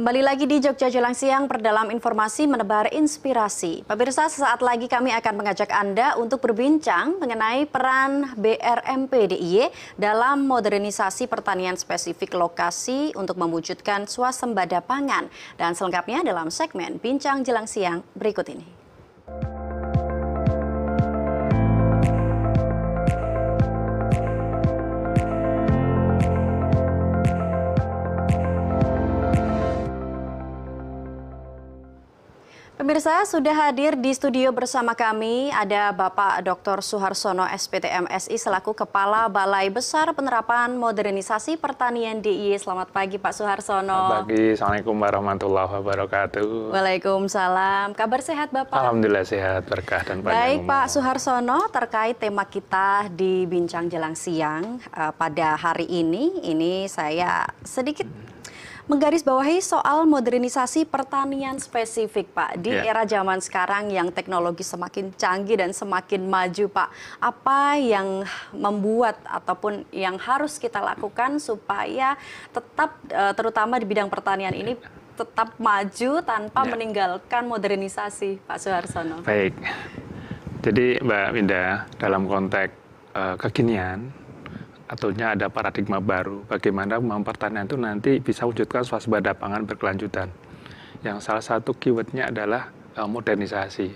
Kembali lagi di Jogja Jelang Siang, perdalam informasi menebar inspirasi. Pemirsa, sesaat lagi kami akan mengajak Anda untuk berbincang mengenai peran BRMP DIY dalam modernisasi pertanian spesifik lokasi untuk mewujudkan swasembada pangan. Dan selengkapnya dalam segmen Bincang Jelang Siang berikut ini. Pemirsa, sudah hadir di studio bersama kami ada Bapak Dr. Suharsono SPT MSI selaku Kepala Balai Besar Penerapan Modernisasi Pertanian DIY. Selamat pagi Pak Suharsono. Selamat pagi, Assalamualaikum warahmatullahi wabarakatuh. Waalaikumsalam. Kabar sehat Bapak? Alhamdulillah sehat, berkah dan panjang Baik umur. Pak Suharsono, terkait tema kita di Bincang Jelang Siang pada hari ini saya sedikit menggarisbawahi soal modernisasi pertanian spesifik, Pak. Di era zaman sekarang yang teknologi semakin canggih dan semakin maju, Pak. Apa yang membuat ataupun yang harus kita lakukan supaya tetap, terutama di bidang pertanian ini, tetap maju tanpa meninggalkan modernisasi, Pak Suharsono? Baik. Jadi Mbak Winda, dalam konteks kekinian, artinya ada paradigma baru bagaimana pertanian itu nanti bisa wujudkan swasembada pangan berkelanjutan. Yang salah satu keywordnya adalah modernisasi.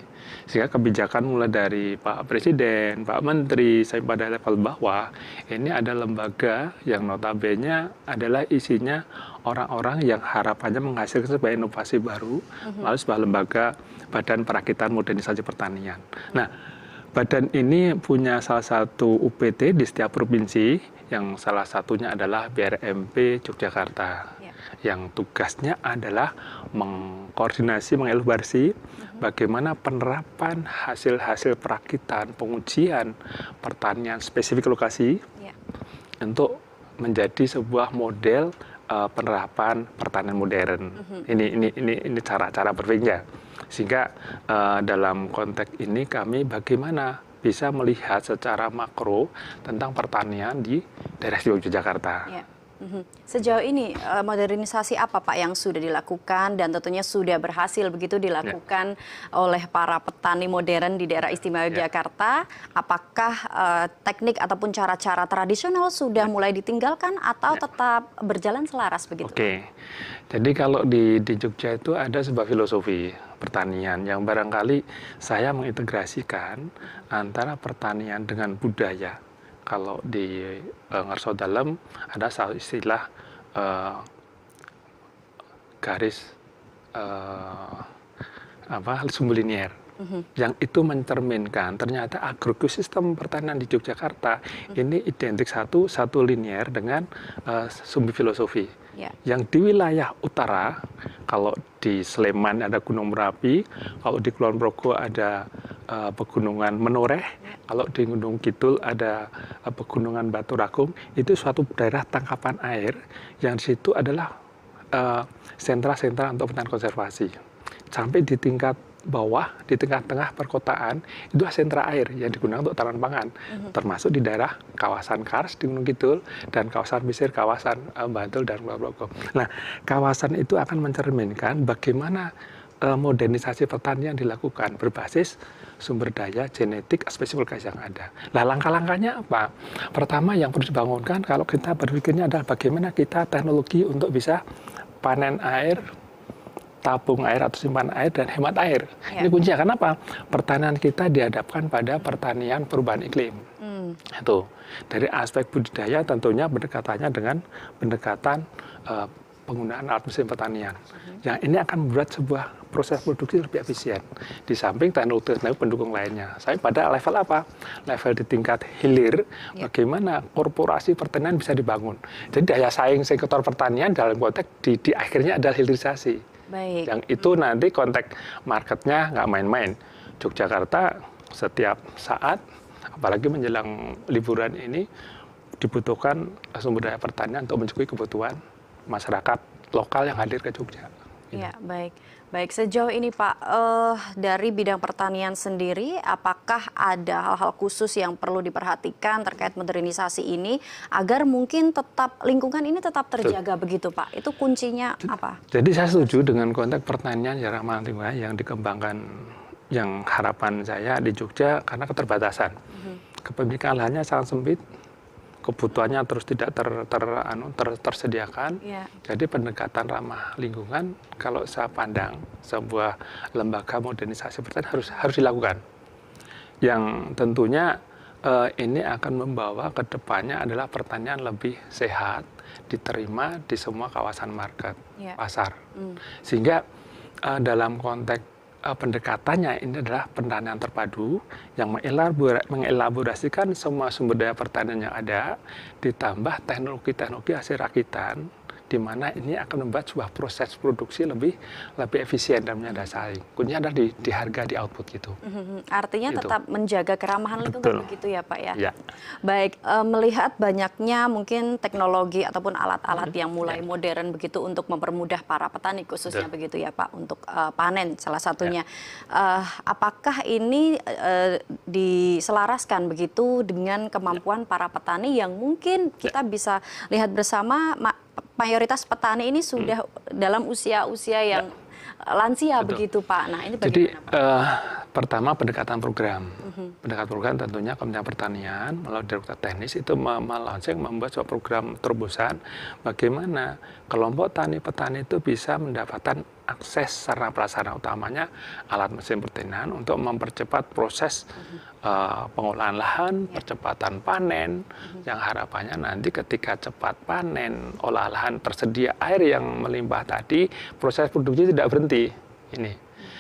Sehingga kebijakan mulai dari Pak Presiden, Pak Menteri, sampai pada level bawah, ini ada lembaga yang notabene adalah isinya orang-orang yang harapannya menghasilkan sebuah inovasi baru melalui sebuah lembaga Badan Perakitan Modernisasi Pertanian. Nah, badan ini punya salah satu UPT di setiap provinsi, yang salah satunya adalah BRMP Yogyakarta. Yang tugasnya adalah mengkoordinasi, mengelubarsi bagaimana penerapan hasil-hasil perakitan, pengujian pertanian spesifik lokasi untuk menjadi sebuah model penerapan pertanian modern. Ini cara-cara berpikirnya. Sehingga dalam konteks ini kami bagaimana bisa melihat secara makro tentang pertanian di daerah Yogyakarta. Sejauh ini modernisasi apa Pak yang sudah dilakukan dan tentunya sudah berhasil begitu dilakukan oleh para petani modern di daerah istimewa Yogyakarta? Apakah teknik ataupun cara-cara tradisional sudah mulai ditinggalkan atau tetap berjalan selaras begitu? Oke, jadi kalau di Jogja itu ada sebuah filosofi pertanian yang barangkali saya mengintegrasikan antara pertanian dengan budaya. Kalau di Ngarso Dalem ada istilah garis sumbu linier, yang itu mencerminkan ternyata agroekosistem pertanian di Yogyakarta ini identik satu linier dengan sumbu filosofi. Yang di wilayah utara, kalau di Sleman ada Gunung Merapi, kalau di Kulon Progo ada Pegunungan Menoreh, kalau di Gunung Kidul ada Pegunungan Baturakung, itu suatu daerah tangkapan air yang di situ adalah sentra-sentra untuk pertanian konservasi. Sampai di tingkat bawah, di tengah-tengah perkotaan, itu sentra air yang digunakan untuk tanaman pangan, termasuk di daerah kawasan Kars di Gunung Kidul dan kawasan pesisir, kawasan Bantul dan Kulon Progo. Nah, kawasan itu akan mencerminkan bagaimana modernisasi pertanian dilakukan berbasis sumber daya genetik spesifik yang ada. Nah, langkah-langkahnya apa? Pertama yang perlu dibangunkan kalau kita berpikirnya adalah bagaimana kita teknologi untuk bisa panen air, tabung air atau simpan air dan hemat air. Ini kuncinya. Kenapa? Pertanian kita dihadapkan pada pertanian perubahan iklim. Itu dari aspek budidaya tentunya pendekatannya dengan pendekatan penggunaan alat mesin pertanian. Yang ini akan membuat sebuah proses produksi lebih efisien. Di samping teknologi pendukung lainnya. Saya pada level apa? Level di tingkat hilir, bagaimana korporasi pertanian bisa dibangun. Jadi daya saing sektor pertanian dalam konteks di akhirnya adalah hilirisasi. Yang itu nanti konteks marketnya nggak main-main. Yogyakarta setiap saat, apalagi menjelang liburan ini, dibutuhkan sumber daya pertanian untuk mencukupi kebutuhan masyarakat lokal yang hadir ke Jogja. Ya, baik. Baik, sejauh ini Pak, dari bidang pertanian sendiri, apakah ada hal-hal khusus yang perlu diperhatikan terkait modernisasi ini agar mungkin tetap lingkungan ini tetap terjaga begitu Pak? Itu kuncinya apa? Jadi saya setuju dengan konteks pertanian yang ramah lingkungan yang dikembangkan, yang harapan saya di Jogja karena keterbatasan. Kepemilikan lahannya sangat sempit, kebutuhannya terus tidak tersediakan. Ya. Jadi pendekatan ramah lingkungan kalau saya pandang sebuah lembaga modernisasi pertanian harus dilakukan. Yang tentunya ini akan membawa ke depannya adalah pertanian lebih sehat, diterima di semua kawasan market, pasar. Sehingga dalam konteks pendekatannya ini adalah pertanian terpadu yang mengelaborasikan semua sumber daya pertanian yang ada, ditambah teknologi-teknologi hasil rakitan, di mana ini akan membuat sebuah proses produksi lebih efisien dan menyadari saing. Kuncinya adalah di harga, di output gitu. Artinya Gitu. tetap menjaga keramahan lingkungan begitu ya Pak ya? Ya. Baik, melihat banyaknya mungkin teknologi ataupun alat-alat yang mulai modern begitu untuk mempermudah para petani khususnya begitu ya Pak untuk panen salah satunya. Apakah ini diselaraskan begitu dengan kemampuan para petani yang mungkin kita bisa lihat bersama mayoritas petani ini sudah dalam usia-usia yang lansia begitu Pak. Nah ini bagaimana? Jadi pertama pendekatan program. Pendekatan program tentunya Kementerian Pertanian melalui Direktorat Teknis itu melaunching membuat sebuah program terobosan bagaimana kelompok petani itu bisa mendapatkan akses sarana prasarana utamanya alat mesin pertanian untuk mempercepat proses pengolahan lahan, percepatan panen, yang harapannya nanti ketika cepat panen, olah lahan tersedia air yang melimpah tadi, proses produksi tidak berhenti. Ini.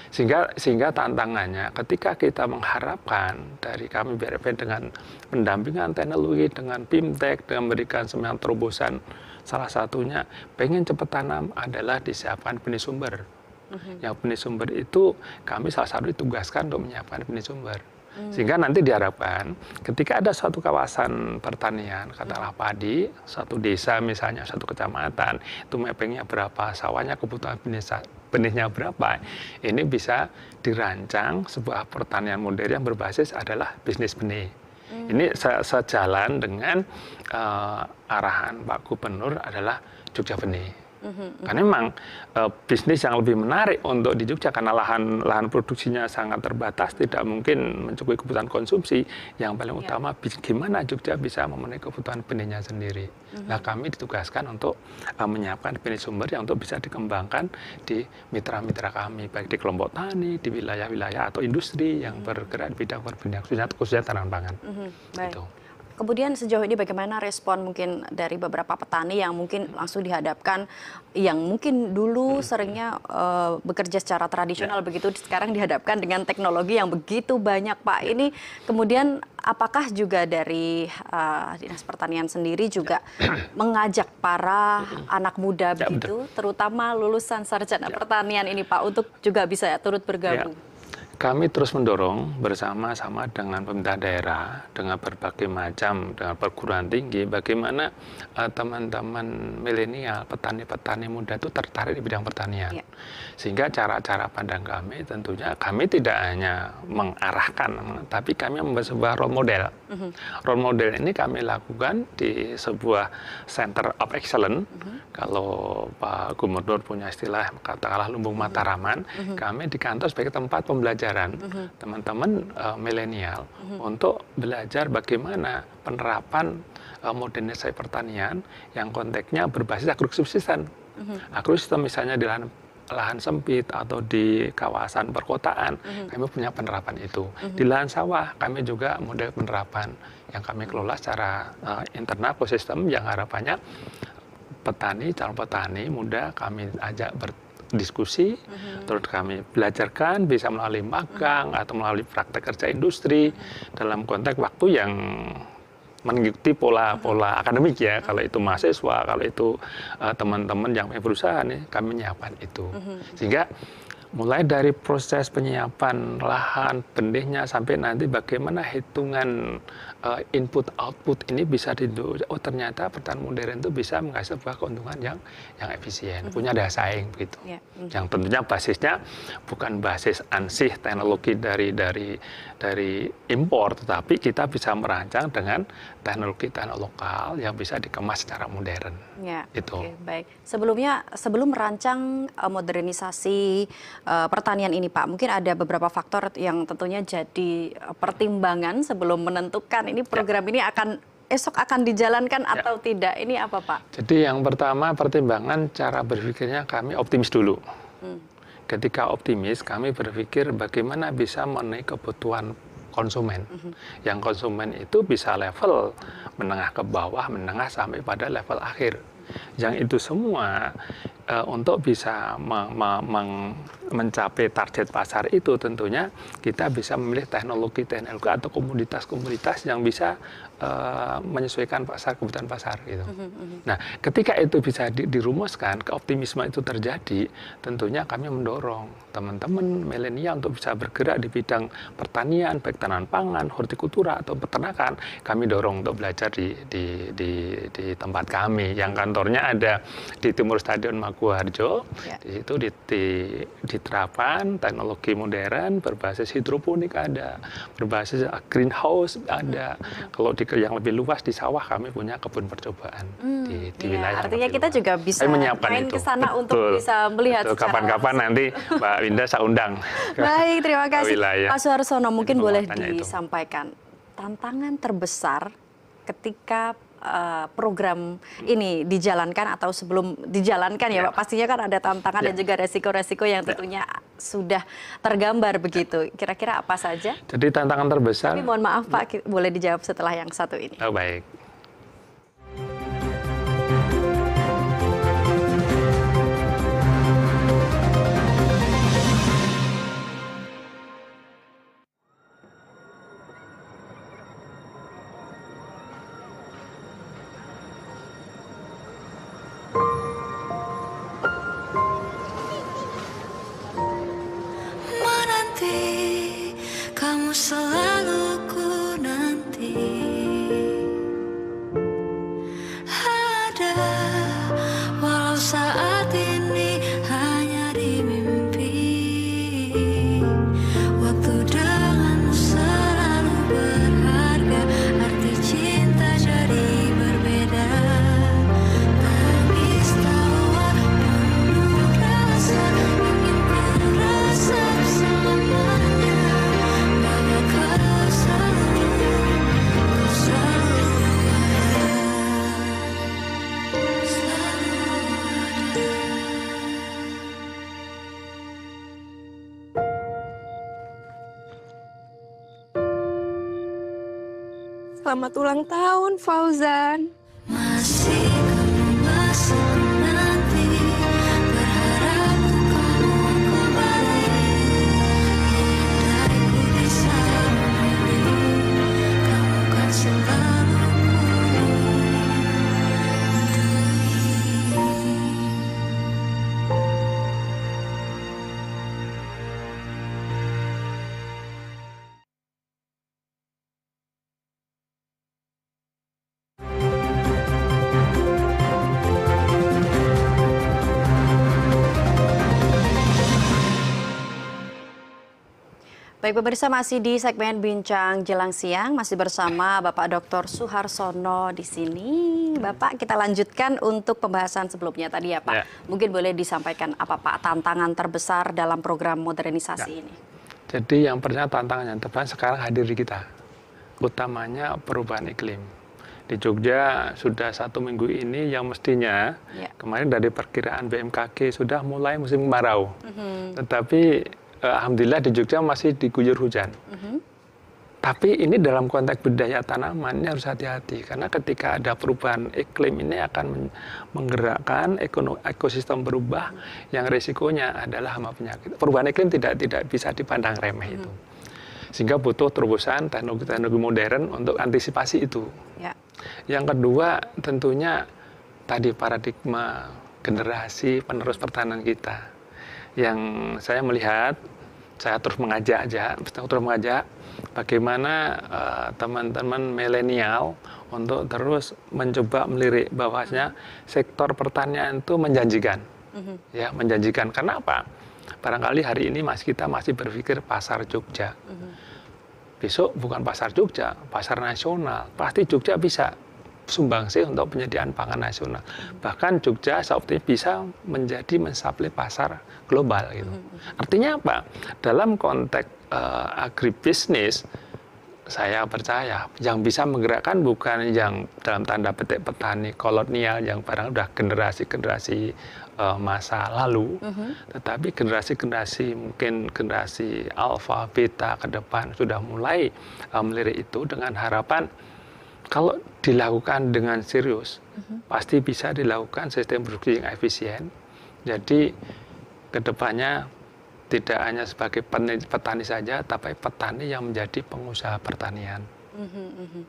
Sehingga tantangannya ketika kita mengharapkan dari kami BRP dengan pendampingan teknologi, dengan BIMTEK, dengan memberikan semacam terobosan, salah satunya pengen cepat tanam adalah disiapkan benih sumber. Yang benih sumber itu kami salah satu ditugaskan untuk menyiapkan benih sumber. Sehingga nanti diharapkan ketika ada suatu kawasan pertanian, katakanlah padi, satu desa misalnya, satu kecamatan, itu mappingnya berapa, sawahnya kebutuhan benihnya berapa, ini bisa dirancang sebuah pertanian modern yang berbasis adalah bisnis benih. Ini sejalan dengan arahan Pak Gubernur adalah Jogja Benih. Karena memang bisnis yang lebih menarik untuk di Jogja karena lahan produksinya sangat terbatas, tidak mungkin mencukupi kebutuhan konsumsi. Yang paling utama gimana Jogja bisa memenuhi kebutuhan benihnya sendiri. Nah kami ditugaskan untuk menyiapkan benih sumber yang untuk bisa dikembangkan di mitra-mitra kami, baik di kelompok tani, di wilayah-wilayah atau industri yang bergerak di bidang pertanian, khususnya tanaman pangan. Baik. Gitu. Kemudian sejauh ini bagaimana respon mungkin dari beberapa petani yang mungkin langsung dihadapkan, yang mungkin dulu seringnya bekerja secara tradisional begitu, sekarang dihadapkan dengan teknologi yang begitu banyak Pak. Ini kemudian apakah juga dari Dinas Pertanian sendiri juga mengajak para anak muda begitu, terutama lulusan sarjana pertanian ini Pak, untuk juga bisa turut bergabung? Kami terus mendorong bersama-sama dengan pemerintah daerah, dengan berbagai macam, dengan perguruan tinggi, bagaimana teman-teman milenial, petani-petani muda itu tertarik di bidang pertanian. Sehingga cara-cara pandang kami tentunya, kami tidak hanya mengarahkan, tapi kami membuat sebuah role model. Role model ini kami lakukan di sebuah Center of Excellence. Kalau Pak Gubernur punya istilah, katakanlah lumbung mataraman, kami di kantor sebagai tempat pembelajaran teman-teman milenial untuk belajar bagaimana penerapan modernisasi pertanian yang konteksnya berbasis agrosubsisten. Agrosistem misalnya di lahan sempit atau di kawasan perkotaan, kami punya penerapan itu. Di lahan sawah kami juga model penerapan yang kami kelola secara internal ekosistem yang harapannya calon petani muda kami ajak berdiskusi, terus kami belajarkan bisa melalui magang atau melalui praktek kerja industri dalam konteks waktu yang mengikuti pola akademik ya. Kalau itu mahasiswa, kalau itu teman-teman yang berusaha nih, kami menyiapkan itu. Sehingga Mulai dari proses penyiapan lahan, benihnya, sampai nanti bagaimana hitungan input output ini bisa oh ternyata pertanian modern itu bisa menghasilkan sebuah keuntungan yang efisien, punya daya saing begitu. Yang tentunya basisnya bukan basis ansih teknologi dari impor, tetapi kita bisa merancang dengan teknologi lokal yang bisa dikemas secara modern. Itu. Oke, baik. Sebelum merancang modernisasi pertanian ini, Pak, mungkin ada beberapa faktor yang tentunya jadi pertimbangan sebelum menentukan ini program ini esok akan dijalankan atau tidak. Ini apa, Pak? Jadi yang pertama pertimbangan cara berpikirnya kami optimis dulu. Ketika optimis, kami berpikir bagaimana bisa memenuhi kebutuhan konsumen. Yang konsumen itu bisa level menengah ke bawah, menengah sampai pada level akhir. Yang itu semua untuk bisa mencapai target pasar itu tentunya kita bisa memilih teknologi atau komoditas yang bisa menyesuaikan kebutuhan pasar gitu. Nah, ketika itu bisa dirumuskan, keoptimisme itu terjadi, tentunya kami mendorong teman-teman milenial untuk bisa bergerak di bidang pertanian, baik tanaman pangan, hortikultura atau peternakan. Kami dorong untuk belajar di tempat kami yang kantornya ada di Timur Stadion Maguwarjo. Di situ diterapkan teknologi modern berbasis hidroponik ada, berbasis greenhouse ada. Kalau yang lebih luas di sawah kami punya kebun percobaan di wilayah. Artinya kita juga bisa main ke sana untuk bisa melihat. Kapan-kapan nanti Mbak Winda saya undang. Baik, terima kasih. Pak Suharsono, mungkin boleh disampaikan tantangan terbesar ketika program ini dijalankan atau sebelum dijalankan ya Pak, pastinya kan ada tantangan dan juga resiko-resiko yang tentunya sudah tergambar begitu. Kira-kira apa saja? Jadi tantangan terbesar. Tapi mohon maaf Pak, boleh dijawab setelah yang satu ini. Oh baik. Kamu selalu ku nanti. Ada walau saat ini hanya di mimpi. Waktu denganmu selalu berharga, arti cinta jadi berbeda. Tangis tawa penuh rasa, ingin ku rasa selamanya. Selamat ulang tahun, Fauzan. Masih kamu masih menanti, berharap kamu kembali. Andai ku bisa memilih, kamu kan selalu Baik pemirsa, masih di segmen Bincang Jelang Siang, masih bersama Bapak Dr. Suharsono di sini. Bapak, kita lanjutkan untuk pembahasan sebelumnya tadi ya Pak. Ya. Mungkin boleh disampaikan apa Pak tantangan terbesar dalam program modernisasi ini? Jadi yang pertama tantangan yang terbesar sekarang hadir di kita, utamanya perubahan iklim. Di Jogja sudah 1 minggu ini yang mestinya kemarin dari perkiraan BMKG sudah mulai musim kemarau. Tetapi alhamdulillah di Jogja masih diguyur hujan. Tapi ini dalam konteks budidaya tanaman ini harus hati-hati. Karena ketika ada perubahan iklim ini akan menggerakkan ekosistem berubah yang risikonya adalah hama penyakit. Perubahan iklim tidak bisa dipandang remeh itu. Sehingga butuh terobosan teknologi modern untuk antisipasi itu. Yang kedua tentunya tadi paradigma generasi penerus pertanian kita. yang saya melihat, saya terus mengajak bagaimana teman-teman milenial untuk terus mencoba melirik bahwasanya sektor pertanian itu menjanjikan. Ya, menjanjikan. Karena apa? Barangkali hari ini kita masih berpikir pasar Jogja. Besok bukan pasar Jogja, pasar nasional. Pasti Jogja bisa sumbangsi untuk penyediaan pangan nasional. Bahkan Jogja seoptimis bisa menjadi mensuplai pasar global gitu. Artinya apa? Dalam konteks agribisnis, saya percaya yang bisa menggerakkan bukan yang dalam tanda petik petani kolonial yang barang udah generasi-generasi masa lalu, tetapi generasi-generasi mungkin generasi alfa, beta ke depan sudah mulai melirik itu dengan harapan kalau dilakukan dengan serius, pasti bisa dilakukan sistem produksi yang efisien. Jadi kedepannya tidak hanya sebagai petani saja, tapi petani yang menjadi pengusaha pertanian.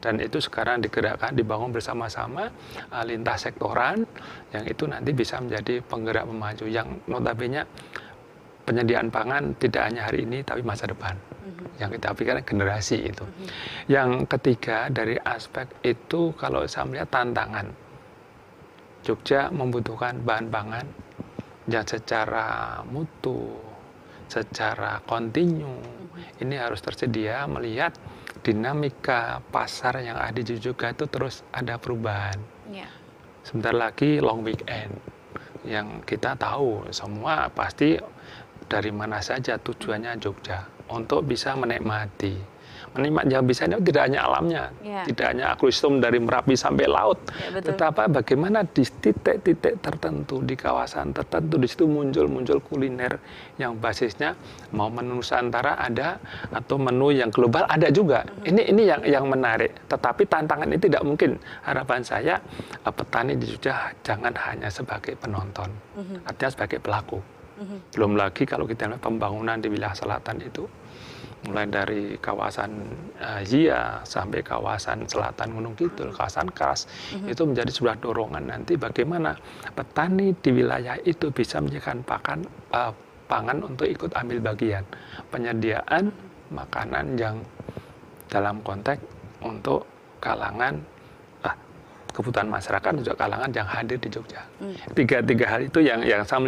Dan itu sekarang digerakkan, dibangun bersama-sama lintas sektoran, yang itu nanti bisa menjadi penggerak pemaju. Yang notabene penyediaan pangan tidak hanya hari ini, tapi masa depan. Yang kita pikirkan generasi itu. Yang ketiga dari aspek itu kalau saya melihat tantangan. Jogja membutuhkan bahan pangan yang secara mutu, secara kontinu, ini harus tersedia melihat dinamika pasar yang ada di Jogja itu terus ada perubahan. Sebentar lagi long weekend, yang kita tahu semua pasti dari mana saja tujuannya Jogja untuk bisa menikmati yang bisa ini tidak hanya alamnya, tidak hanya ekosistem dari Merapi sampai laut, tetapi bagaimana di titik-titik tertentu di kawasan tertentu di situ muncul kuliner yang basisnya mau menu Nusantara ada atau menu yang global ada juga. Ini yang menarik. Tetapi tantangan ini tidak mungkin. Harapan saya petani di Jogja jangan hanya sebagai penonton, artinya sebagai pelaku. Belum lagi kalau kita lihat pembangunan di wilayah selatan itu, mulai dari kawasan Zia sampai kawasan selatan Gunung Kidul, kawasan Kars, itu menjadi sebuah dorongan nanti bagaimana petani di wilayah itu bisa menjadikan pangan untuk ikut ambil bagian penyediaan makanan yang dalam konteks untuk kalangan kebutuhan masyarakat juga kalangan yang hadir di Jogja. Tiga hal itu yang saya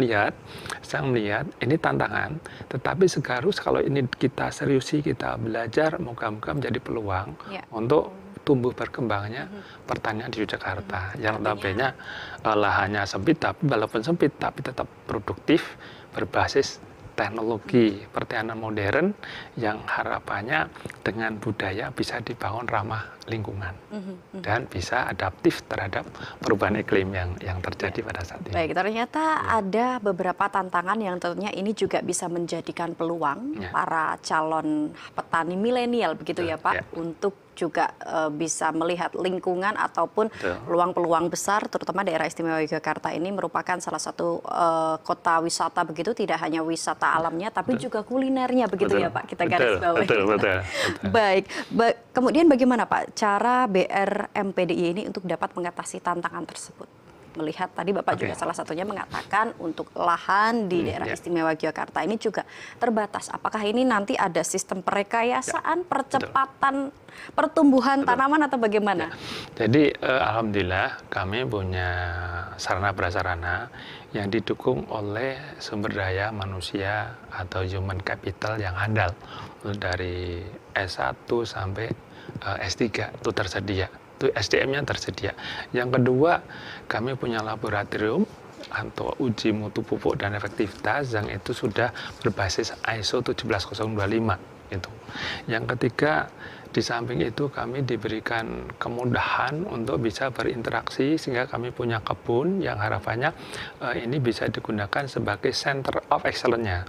melihat ini tantangan, tetapi seharus kalau ini kita seriusi, kita belajar, moga-moga menjadi peluang untuk tumbuh berkembangnya pertanian di Yogyakarta. Yang notabene lahannya sempit, tapi walaupun sempit, tapi tetap produktif, berbasis teknologi pertanian modern yang harapannya dengan budaya bisa dibangun ramah lingkungan dan bisa adaptif terhadap perubahan iklim yang terjadi pada saat ini. Baik, ternyata ada beberapa tantangan yang tentunya ini juga bisa menjadikan peluang para calon petani milenial begitu ya Pak, untuk juga bisa melihat lingkungan ataupun peluang-peluang besar, terutama daerah istimewa Yogyakarta ini merupakan salah satu kota wisata begitu, tidak hanya wisata alamnya tapi juga kulinernya begitu ya Pak, kita garis bawahi. Betul. Baik, kemudian bagaimana Pak cara BRMPDI ini untuk dapat mengatasi tantangan tersebut? Melihat tadi Bapak juga salah satunya mengatakan untuk lahan di daerah istimewa Yogyakarta ini juga terbatas. Apakah ini nanti ada sistem perekayasaan, percepatan pertumbuhan tanaman atau bagaimana? Jadi alhamdulillah kami punya sarana prasarana yang didukung oleh sumber daya manusia atau human capital yang handal dari S1 sampai S3 itu tersedia. Itu SDM-nya tersedia. Yang kedua, kami punya laboratorium atau uji mutu pupuk dan efektivitas yang itu sudah berbasis ISO 17025 itu. Yang ketiga, di samping itu kami diberikan kemudahan untuk bisa berinteraksi sehingga kami punya kebun yang harapannya ini bisa digunakan sebagai center of excellence-nya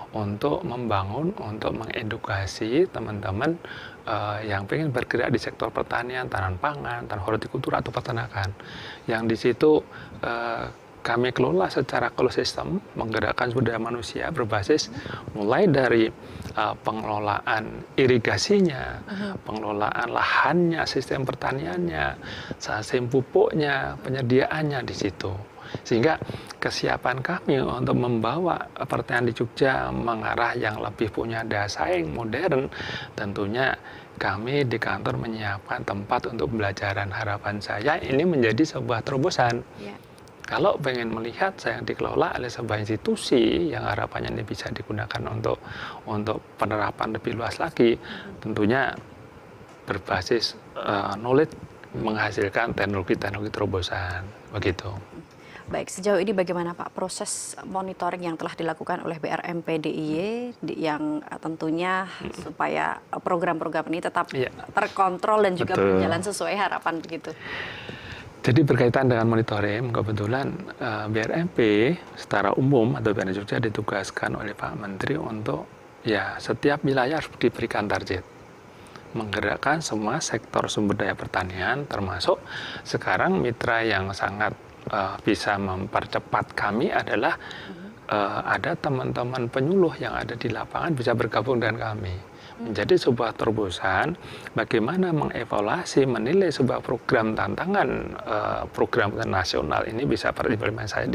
untuk membangun, untuk mengedukasi teman-teman yang ingin bergerak di sektor pertanian, tanaman pangan, tanaman hortikultura atau peternakan. Yang di situ kami kelola secara ekosistem, menggerakkan sumber daya manusia berbasis mulai dari pengelolaan irigasinya, pengelolaan lahannya, sistem pertaniannya, sistem pupuknya, penyediaannya di situ. Sehingga kesiapan kami untuk membawa pertanian di Jogja mengarah yang lebih punya daya saing modern, tentunya kami di kantor menyiapkan tempat untuk pembelajaran. Harapan saya ini menjadi sebuah terobosan. Ya. Kalau pengen melihat yang dikelola oleh sebuah institusi yang harapannya ini bisa digunakan untuk penerapan lebih luas lagi, tentunya berbasis knowledge menghasilkan teknologi-teknologi terobosan, begitu. Baik, sejauh ini bagaimana Pak proses monitoring yang telah dilakukan oleh BRMP DIY yang tentunya supaya program-program ini tetap terkontrol dan juga berjalan sesuai harapan begitu? Jadi berkaitan dengan monitoring, kebetulan BRMP secara umum atau BRMP Jogja ditugaskan oleh Pak Menteri untuk ya setiap wilayah harus diberikan target. Menggerakkan semua sektor sumber daya pertanian, termasuk sekarang mitra yang sangat bisa mempercepat kami adalah ada teman-teman penyuluh yang ada di lapangan bisa bergabung dengan kami. Menjadi sebuah terobosan bagaimana mengevaluasi, menilai sebuah program tantangan program nasional ini bisa terimplementasi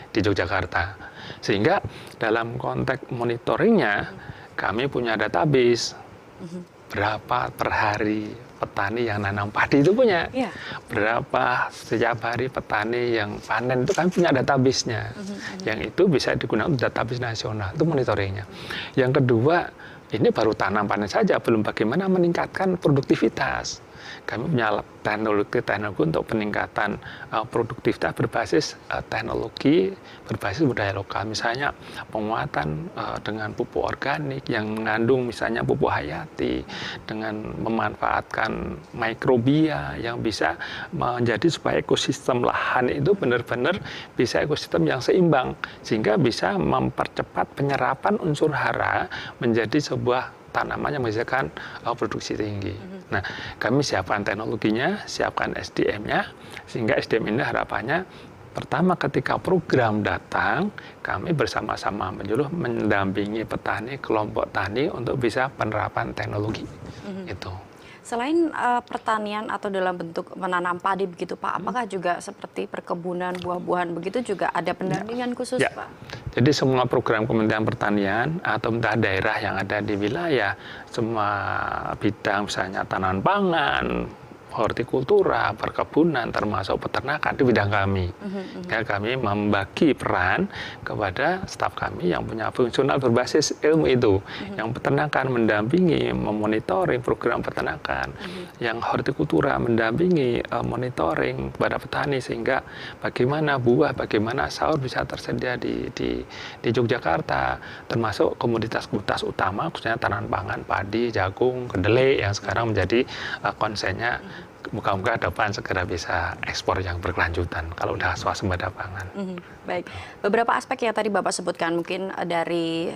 di Yogyakarta. Sehingga dalam konteks monitoringnya kami punya database berapa per hari petani yang nanam padi itu punya, berapa setiap hari petani yang panen itu kami punya database-nya, yang itu bisa digunakan untuk database nasional, itu monitoringnya. Yang kedua, ini baru tanam panen saja, belum bagaimana meningkatkan produktivitas. Kami punya teknologi untuk peningkatan produktivitas berbasis teknologi, berbasis budaya lokal. Misalnya penguatan dengan pupuk organik yang mengandung misalnya pupuk hayati, dengan memanfaatkan mikrobia yang bisa menjadi supaya ekosistem lahan itu benar-benar bisa ekosistem yang seimbang, sehingga bisa mempercepat penyerapan unsur hara menjadi sebuah tanaman yang menghasilkan produksi tinggi. Nah, kami siapkan teknologinya, siapkan SDM-nya, sehingga SDM ini harapannya pertama ketika program datang, kami bersama-sama mendampingi petani, kelompok tani untuk bisa penerapan teknologi. Itu. Selain pertanian atau dalam bentuk menanam padi begitu Pak, apakah juga seperti perkebunan buah-buahan begitu juga ada pendampingan khusus Pak? Jadi semua program Kementerian Pertanian atau entah daerah yang ada di wilayah, semua bidang misalnya tanaman pangan, hortikultura, perkebunan, termasuk peternakan di bidang kami. Ya, kami membagi peran kepada staf kami yang punya fungsional berbasis ilmu itu. Yang peternakan mendampingi, memonitoring program peternakan. Yang hortikultura mendampingi, monitoring kepada petani sehingga bagaimana buah, bagaimana sahur bisa tersedia di Yogyakarta, termasuk komoditas-komoditas utama, khususnya tanaman pangan, padi, jagung, kedelai yang sekarang menjadi konsennya. Muka-muka depan segera bisa ekspor yang berkelanjutan kalau udah swasembada pangan. Baik, beberapa aspek yang tadi Bapak sebutkan mungkin dari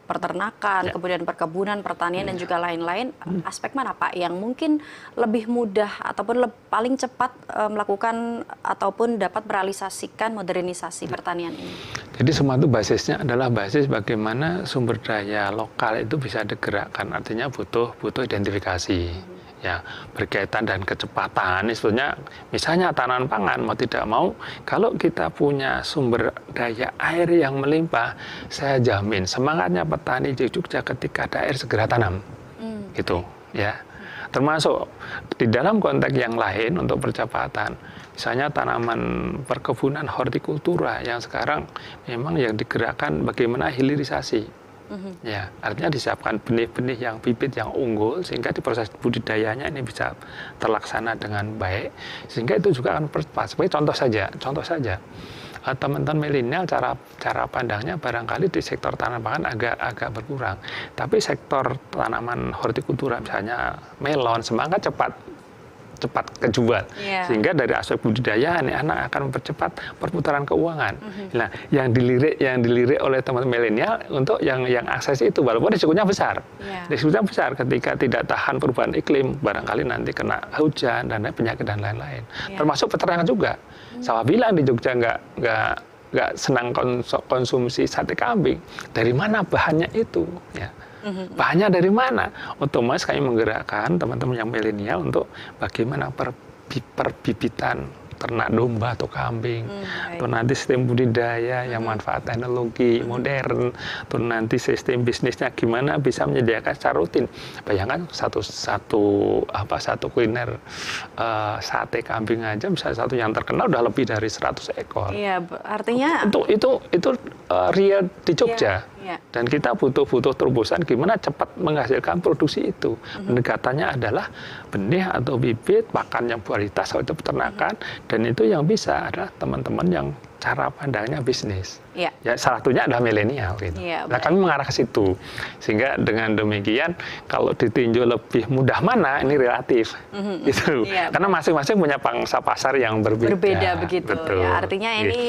peternakan, kemudian perkebunan, pertanian dan juga lain-lain. Aspek mana Pak yang mungkin lebih mudah ataupun paling cepat melakukan ataupun dapat merealisasikan modernisasi pertanian ini? Jadi semua itu basisnya adalah basis bagaimana sumber daya lokal itu bisa digerakkan. Artinya butuh identifikasi. Ya, berkaitan dan kecepatan, sebetulnya misalnya tanaman pangan mau tidak mau, kalau kita punya sumber daya air yang melimpah, saya jamin semangatnya petani di Jogja ketika ada air segera tanam, gitu, ya. Termasuk di dalam konteks yang lain untuk percepatan, misalnya tanaman perkebunan hortikultura yang sekarang memang yang digerakkan bagaimana hilirisasi. Ya, artinya disiapkan benih-benih yang bibit yang unggul sehingga di proses budidayanya ini bisa terlaksana dengan baik, sehingga itu juga akan percepat. Sebagai contoh saja, teman-teman milenial cara pandangnya barangkali di sektor tanaman pangan agak berkurang, tapi sektor tanaman hortikultura misalnya melon semangat cepat kejual, sehingga dari aspek budidaya anak akan mempercepat perputaran keuangan. Nah, yang dilirik oleh teman milenial untuk yang akses itu, walaupun risikonya besar, risikonya besar ketika tidak tahan perubahan iklim, barangkali nanti kena hujan dan penyakit dan lain-lain. Termasuk peternakan juga. Saya bilang di Jogja nggak senang konsumsi sate kambing. Dari mana bahannya itu? Ya. Bahannya dari mana? Otomatis kami menggerakkan teman-teman yang milenial untuk bagaimana perbibitan ternak domba atau kambing, atau nanti sistem budidaya yang manfaat teknologi modern, atau nanti sistem bisnisnya gimana bisa menyediakan secara rutin. Bayangkan satu kuliner sate kambing aja bisa satu yang terkenal udah lebih dari 100 ekor. Iya, artinya Itu real di Jogja. Iya. Dan kita butuh terobosan gimana cepat menghasilkan produksi itu. Pendekatannya adalah benih atau bibit, pakan yang kualitas atau peternakan, dan itu yang bisa adalah teman-teman yang cara pandangnya bisnis. Iya. Ya, salah satunya adalah milenial gitu. Iya, Nah, kami mengarah ke situ. Sehingga dengan demikian kalau ditinjau lebih mudah mana ini relatif. Gitu. Iya, Karena masing-masing punya pangsa pasar yang berbeda. berbeda begitu. Betul. Ya, artinya ini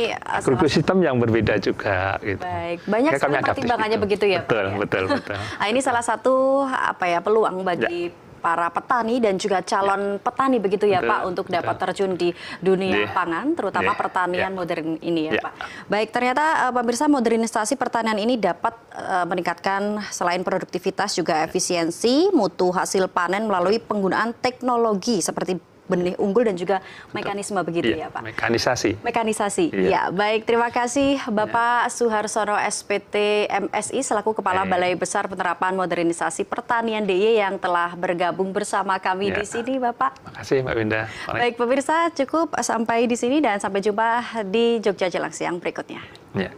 Sistem yang berbeda juga gitu. baik. Banyak Ya, kami sekali adaptif pertimbangannya gitu. begitu ya, Betul, Pak, ya? betul. Nah, ini salah satu peluang bagi para petani dan juga calon petani begitu ya, Betul, Pak, untuk dapat terjun di dunia pangan, terutama pertanian modern ini ya, Pak. Baik, ternyata pemirsa, modernisasi pertanian ini dapat meningkatkan selain produktivitas juga efisiensi, mutu hasil panen melalui penggunaan teknologi seperti benih unggul dan juga mekanisme begitu ya, Pak. Mekanisasi. Ya, baik. Terima kasih Bapak Suharsono SPT MSI selaku Kepala Balai Besar Penerapan Modernisasi Pertanian DIY yang telah bergabung bersama kami di sini, Bapak. Terima kasih, Mbak Winda. Baik, pemirsa, cukup sampai di sini dan sampai jumpa di Jogja Jelang Siang berikutnya. Ya.